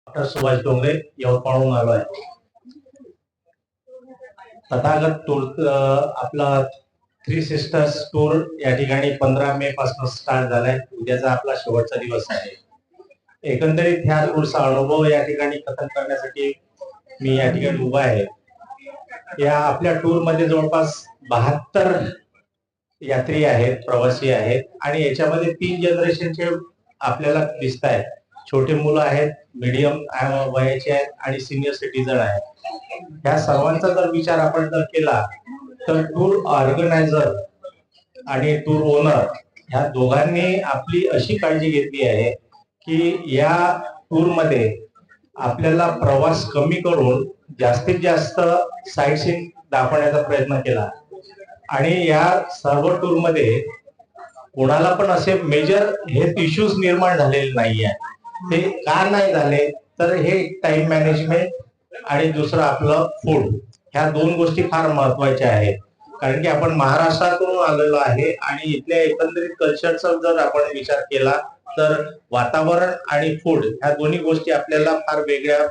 Doctor Subhash Dongre यवतमाळहून आलो आहे. Tathagata tour आपला थ्री सिस्टर्स टूर या ठिकाणी 15 मे पासून स्टार्ट झालाय. उद्याचा आपला शेवटचा दिवस आहे. एकंदरीत ह्या टूरचा अनुभव या ठिकाणी कथन करण्यासाठी मी या ठिकाणी उभा आहे. या आपल्या टूर मध्ये जवळपास 72 यात्री आहेत, प्रवासी आहेत आणि याच्यामध्ये 3 जनरेशनचे आपल्याला दिसत आहेत. छोटे मुलं आहेत, मीडियम वयाचे आहेत आणि सिनियर सिटीजन आहेत. ह्या सर्वांचा जर विचार आपण जर केला तर टूर ऑर्गनायझर आणि टूर ओनर ह्या दोघांनी आपली अशी काळजी घेतली आहे की या टूर मध्ये आपल्याला प्रवास कमी करून जास्तीत जास्त साईट सीइंग दाखवण्याचा प्रयत्न केला आणि या सर्व टूर मध्ये कोणाला पण असे मेजर हेल्थ इश्यूज निर्माण झालेले नाहीये. ते का नाही झाले तर हे टाइम मॅनेजमेंट आणि दुसरं आपलं फूड, ह्या दोन गोष्टी फार महत्वाच्या आहेत. कारण की आपण महाराष्ट्रातून आलेलो आहे आणि इथल्या एकंदरीत कल्चरचा जर आपण विचार केला तर वातावरण आणि फूड ह्या दोन्ही गोष्टी आपल्याला फार वेगळ्या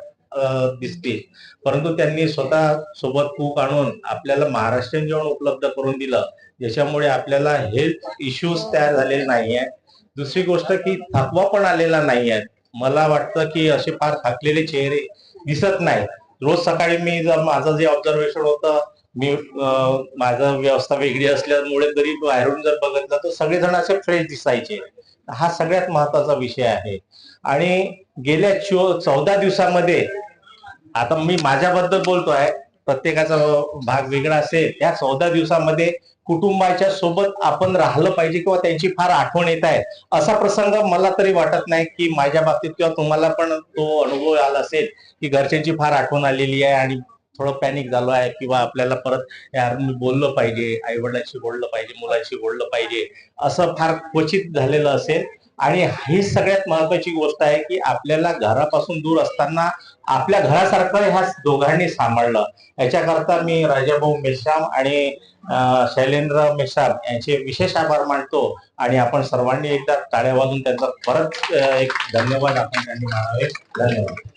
दिसतील. परंतु त्यांनी स्वतः सोबत कुक आणून आपल्याला महाराष्ट्रीयन जेवण उपलब्ध करून दिलं, ज्याच्यामुळे आपल्याला हेल्थ इश्यूज तयार झालेले नाहीये. दुसरी गोष्ट की थकवा पण आलेला नाहीये. मला वाटतं की असे फार थकलेले चेहरे दिसत नाही. रोज सकाळी मी जर माझं जे ऑब्झर्वेशन होतं, मी माझं व्यवस्था वेगळी असल्यामुळे जरी बाहेरून जर बघितलं तर सगळेजण असे फ्रेश दिसायचे. हा सगळ्यात महत्वाचा विषय आहे. आणि गेल्या 14 दिवसामध्ये, आता मी माझ्याबद्दल बोलतोय, प्रत्येकाचा भाग वेगळा असेल, या 14 दिवसामध्ये कुटुंबाच्या सोबत आपण राहिलं पाहिजे किंवा त्यांची फार आठवण येत आहे असा प्रसंग मला तरी वाटत नाही की माझ्या बाबतीत किंवा तुम्हाला पण तो अनुभव आला असेल की घरच्यांची फार आठवण आलेली आहे आणि थोडं पॅनिक झालो आहे किंवा आपल्याला परत यार मी बोललं पाहिजे, आई वडिलांशी बोललं पाहिजे, मुलांशी बोललं पाहिजे, असं फार क्वचित झालेलं असेल. आणि ही सगळ्यात महत्वाची गोष्ट आहे की आपल्याला घरापासून दूर असताना आपल्या घरासारखं ह्या दोघांनी सांभाळलं. याच्याकरता मी राजाभाऊ मेश्राम आणि शैलेंद्र मेश्राम यांचे विशेष आभार मानतो आणि आपण सर्वांनी एकदा टाळ्या वाजून त्यांचा परत एक धन्यवाद आपण त्यांनी मानावे. धन्यवाद.